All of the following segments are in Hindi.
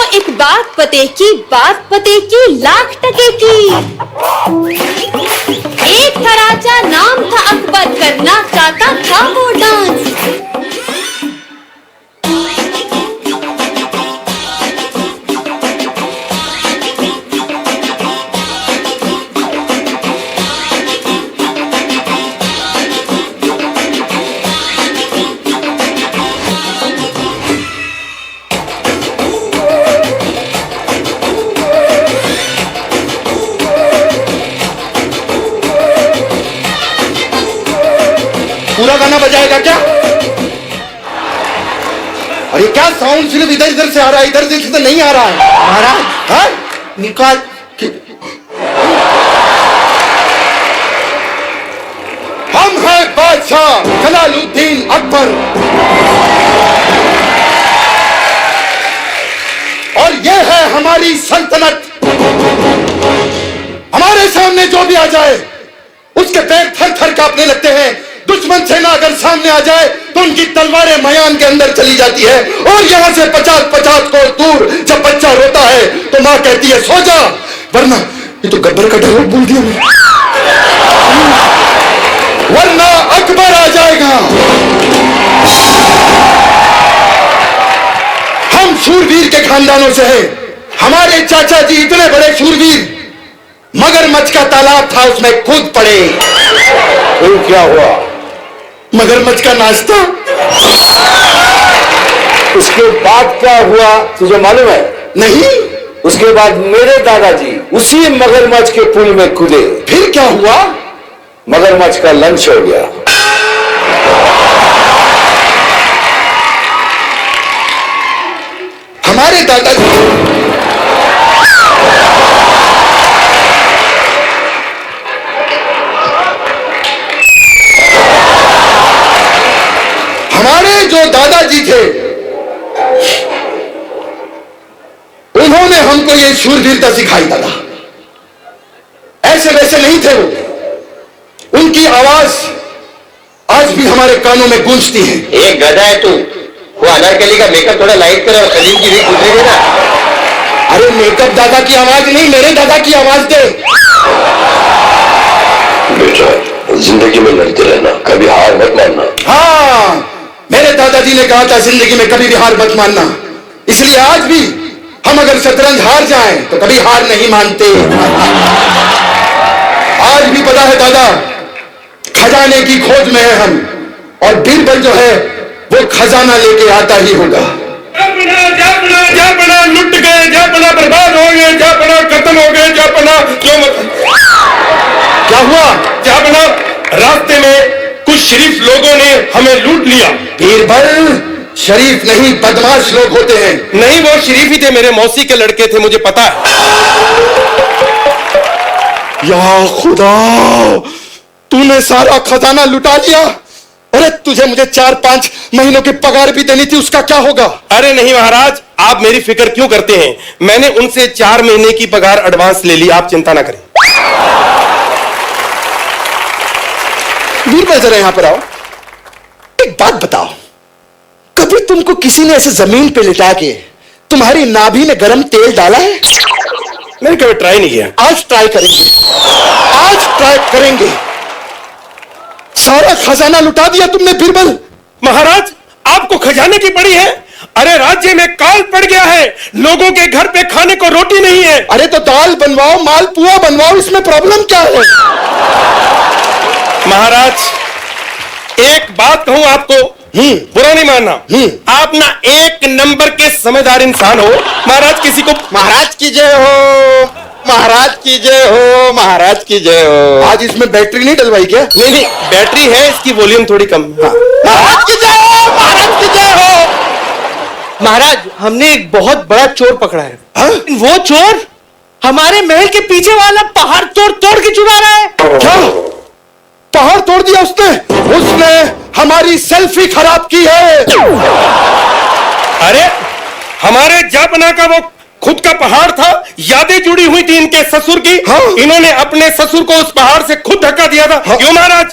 एक बात पते की लाख टके की। एक था राजा नाम था अकबर, करना चाहता था वो डांस। पूरा गाना बजाएगा क्या? और ये क्या साउंड सिर्फ इधर इधर से आ रहा है, इधर से तो नहीं आ रहा है। महाराज हाँ? निकाल। हम हैं बादशाह जलालुद्दीन अकबर और ये है हमारी सल्तनत। हमारे सामने जो भी आ जाए उसके पैर थर थर कांपने लगते हैं। दुश्मन सेना अगर सामने आ जाए तो उनकी तलवारें मयान के अंदर चली जाती है। और यहां से 50-50 कोस दूर जब बच्चा रोता है तो मां कहती है सो जा, वरना ये तो गब्बर का डायलॉग बोल दिया मैंने, वरना अकबर आ जाएगा। हम शूरवीर के खानदानों से हैं। हमारे चाचा जी इतने बड़े शूरवीर, मगरमच्छ का तालाब था उसमें कूद पड़े। तो क्या हुआ? मगरमच्छ का नाश्ता। उसके बाद क्या हुआ तुझे मालूम है? नहीं। उसके बाद मेरे दादाजी उसी मगरमच्छ के पुल में कूदे। फिर क्या हुआ? मगरमच्छ का लंच हो गया। हमारे दादाजी जो दादाजी थे उन्होंने हमको ये शूरवीरता सिखाई। दादा ऐसे वैसे नहीं थे वो। उनकी आवाज आज भी हमारे कानों में गूंजती है। एक गधा है तू, वो अनारकली का मेकअप थोड़ा लाइट कर और कलीम की भी गुजरेगी ना। अरे मेकअप दादा की आवाज नहीं, मेरे दादा की आवाज दे। बेटा जिंदगी में लड़ते रहना, कभी हार मत मानना। हाँ, मेरे दादाजी ने कहा था जिंदगी में कभी भी हार मत मानना। इसलिए आज भी हम अगर शतरंज हार जाएं तो कभी हार नहीं मानते। आज भी पता है दादा, खजाने की खोज में है हम, और बीरबल जो है वो खजाना लेके आता ही होगा। जापना लुट गए, जापना बर्बाद हो गए, जापना खत्म हो गए, जापना क्यों क्या हुआ? जापना रास्ते में कुछ शरीफ लोगों ने हमें लूट लिया। बीरबल शरीफ नहीं बदमाश लोग होते हैं। नहीं, वो शरीफ ही थे, मेरे मौसी के लड़के थे, मुझे पता है। या खुदा, तूने सारा खजाना लुटा लिया। अरे तुझे मुझे 4-5 महीनों की पगार भी देनी थी, उसका क्या होगा? अरे नहीं महाराज, आप मेरी फिक्र क्यों करते हैं? मैंने उनसे 4 महीने की पगार एडवांस ले ली, आप चिंता ना करें। बीरबल जरा यहां पर आओ, एक बात बताओ, कभी तुमको किसी ने ऐसे जमीन पे लिटा के तुम्हारी नाभि में गरम तेल डाला है? मैंने कभी ट्राई नहीं किया। आज ट्राई करेंगे, आज ट्राई करेंगे। सारा खजाना लुटा दिया तुमने बीरबल। महाराज आपको खजाने की पड़ी है? अरे राज्य में काल पड़ गया है, लोगों के घर पे खाने को रोटी नहीं है। अरे तो दाल बनवाओ, मालपुआ बनवाओ, इसमें प्रॉब्लम क्या है? महाराज एक बात कहूं आपको, बुरा नहीं मानना, आप ना एक नंबर के समझदार इंसान हो। महाराज किसी को महाराज की जय हो, महाराज की जय हो, महाराज की जय हो। आज इसमें बैटरी नहीं डलवाई क्या? नहीं नहीं, बैटरी है, इसकी वॉल्यूम थोड़ी कम। हाँ। महाराज की जय हो, महाराज की जय हो। महाराज हमने एक बहुत बड़ा चोर पकड़ा है। हाँ? वो चोर हमारे महल के पीछे वाला पहाड़ तोड़ तोड़ के चुरा रहा है। क्या पहाड़ तोड़ दिया उसने? उसने हमारी सेल्फी खराब की है। अरे हमारे जापना का वो खुद का पहाड़ था, यादें जुड़ी हुई थी इनके ससुर की। हाँ? इन्होंने अपने ससुर को उस पहाड़ से खुद धक्का दिया था। हाँ? क्यों महाराज?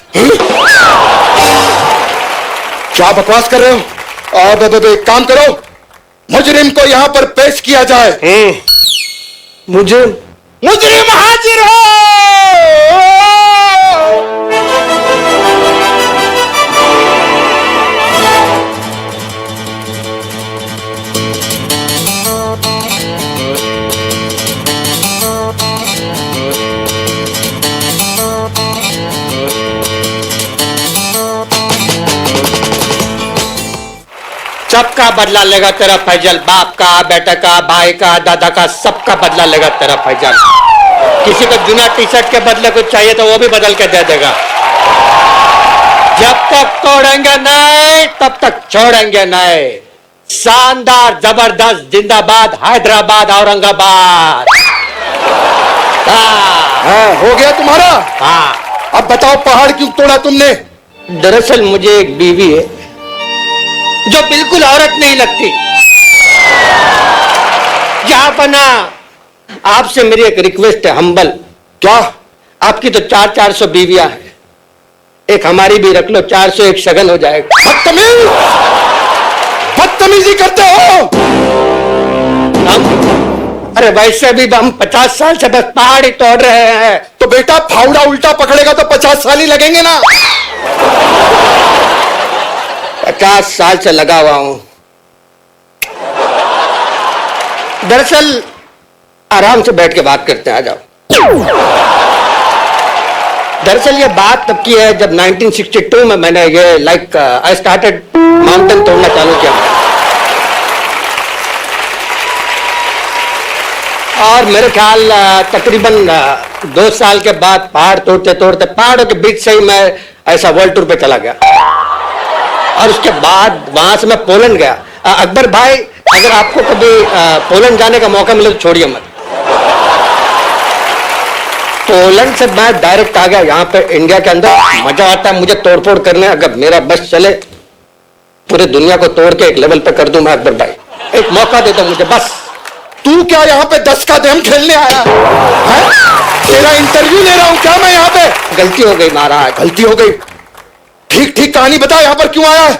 क्या बकवास कर रहे हो? अब एक काम करो, मुजरिम को यहां पर पेश किया जाए। मुजरिम हाजिर हो। सबका बदला लेगा तेरा फैजल, बाप का, बेटा का, भाई का, दादा का, सबका बदला लेगा तेरा फैजल। किसी को जूना टी शर्ट के बदले कुछ चाहिए तो वो भी बदल के दे देगा। जब तक तोड़ेंगे नहीं तब तक छोड़ेंगे नहीं। शानदार, जबरदस्त, जिंदाबाद, हैदराबाद, औरंगाबाद। हाँ, हो गया तुम्हारा? हाँ। अब बताओ, पहाड़ क्यों तोड़ा तुमने? दरअसल मुझे एक बीवी है जो बिल्कुल औरत नहीं लगती। यहाँ बना, आपसे मेरी एक रिक्वेस्ट है, हम्बल। क्या? आपकी तो 400 बीवियां हैं, एक हमारी भी रख लो, 401 शगन हो जाएगा। बदतमीज, बदतमीजी करते हो। अरे वैसे भी हम 50 साल से बस पहाड़ ही तोड़ रहे हैं। तो बेटा, फावड़ा उल्टा पकड़ेगा तो 50 साल ही लगेंगे ना। 50 साल से लगा हुआ हूं। दरअसल आराम से बैठ के बात करते हैं, आ जाओ। दरअसल ये बात तब की है जब 1962 में मैंने ये आई स्टार्टेड माउंटेन तोड़ना चालू किया। और मेरे ख्याल तकरीबन 2 साल के बाद पहाड़ तोड़ते तोड़ते पहाड़ों के बीच से ही मैं ऐसा वर्ल्ड टूर पे चला गया। और उसके बाद वहां से मैं पोलैंड गया। अकबर भाई, अगर आपको कभी पोलैंड जाने का मौका मिले तो छोड़िए मत। पोलैंड से मैं डायरेक्ट आ गया यहाँ पे इंडिया के अंदर। मजा आता है मुझे तोड़फोड़ करने। अगर मेरा बस चले पूरी दुनिया को तोड़ के एक लेवल पे कर दूं मैं। अकबर भाई, एक मौका दे दो मुझे बस। तू क्या यहाँ पे 10 का देम खेलने आया है? तेरा इंटरव्यू ले रहा हूँ क्या मैं यहाँ पे? गलती हो गई महाराज, गलती हो गई। ठीक ठीक कहानी बता, यहाँ पर क्यों आया है?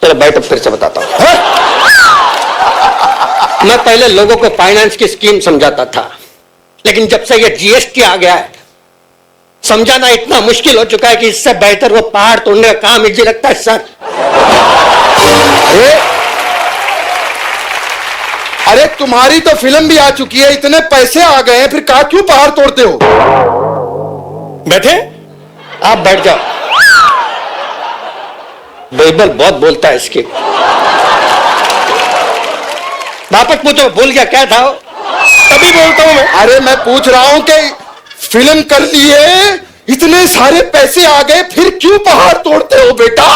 चलो बैठो, फिर से बताता हूँ। मैं पहले लोगों को फाइनेंस की स्कीम समझाता था, लेकिन जब से ये जीएसटी आ गया है समझाना इतना मुश्किल हो चुका है कि इससे बेहतर वो पहाड़ तोड़ने का काम इजी लगता है सर। अरे तुम्हारी तो फिल्म भी आ चुकी है, इतने पैसे आ गए हैं, फिर कहा क्यों पहाड़ तोड़ते हो? बैठे? आप बैठ जाओ। बाइबल बहुत बोलता है इसकी। वापस पूछो, भूल गया क्या था? तभी बोलता हूं मैं। अरे मैं पूछ रहा हूं कि फिल्म कर लिए, इतने सारे पैसे आ गए, फिर क्यों पहाड़ तोड़ते हो बेटा?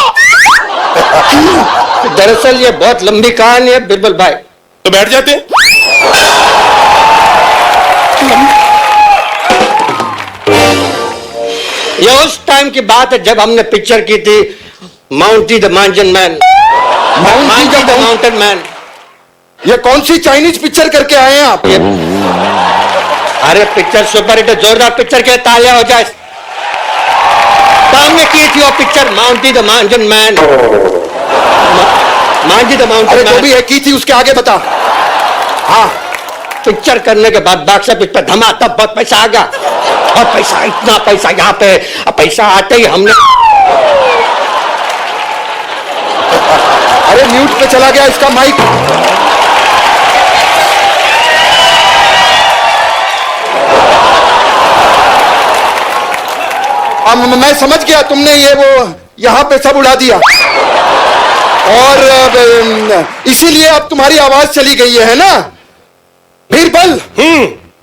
दरअसल ये बहुत लंबी कहानी है बिरबल भाई। तो बैठ जाते। ये उस टाइम की बात है जब हमने पिक्चर की थी Mountie the mountain man. Mountie the mountain man. ये कौन सी चाइनीज पिक्चर करके आए हैं आप? अरे पिक्चर सुपर हिट, जोरदार पिक्चर के तालियां हो जाए। तो हमने की थी वो picture माउंटी the mountain man. Mountie the mountain man जो भी है की थी, उसके आगे बता। हाँ, पिक्चर करने के बाद बॉक्स ऑफिस पर धमाका, बहुत पैसा आ गया। बहुत पैसा, इतना पैसा यहाँ पे। पैसा आते ही हमने अरे म्यूट पे चला गया इसका माइक। मैं समझ गया, तुमने ये वो यहां पे सब उड़ा दिया और इसीलिए अब तुम्हारी आवाज चली गई है ना? बीरबल,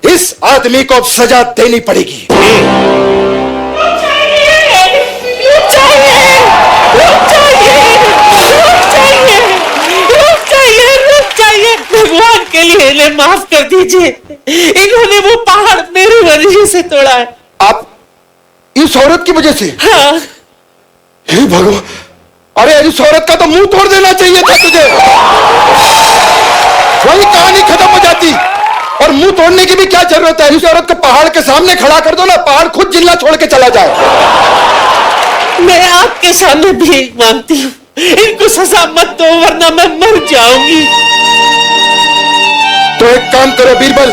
इस आदमी को अब सजा देनी पड़ेगी। भगवान के लिए इन्हें माफ कर दीजिए। इन्होंने वो पहाड़ मेरी वजह से तोड़ा है। आप इस औरत की वजह से? हाँ। हे भगवान, अरे इस औरत का तो मुंह तोड़ देना चाहिए था तुझे। वही कहानी खत्म हो जाती। और मुंह तोड़ने की भी क्या जरूरत है? इस औरत को पहाड़ के सामने खड़ा कर दो ना, पहाड़ खुद जिल्ला छोड़ के चला जाए। मैं आपके सामने भीख मांगती हूँ, इनको सजा मत दो वरना मैं मर जाऊंगी। तो एक काम करो बीरबल,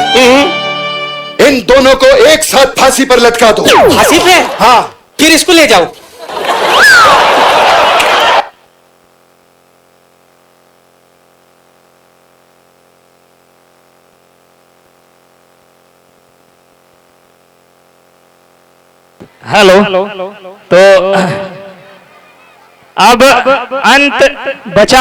इन दोनों को एक साथ फांसी पर लटका दो। फांसी पे? हाँ। फिर इसको ले जाओ। हेलो। तो अब अंत बचा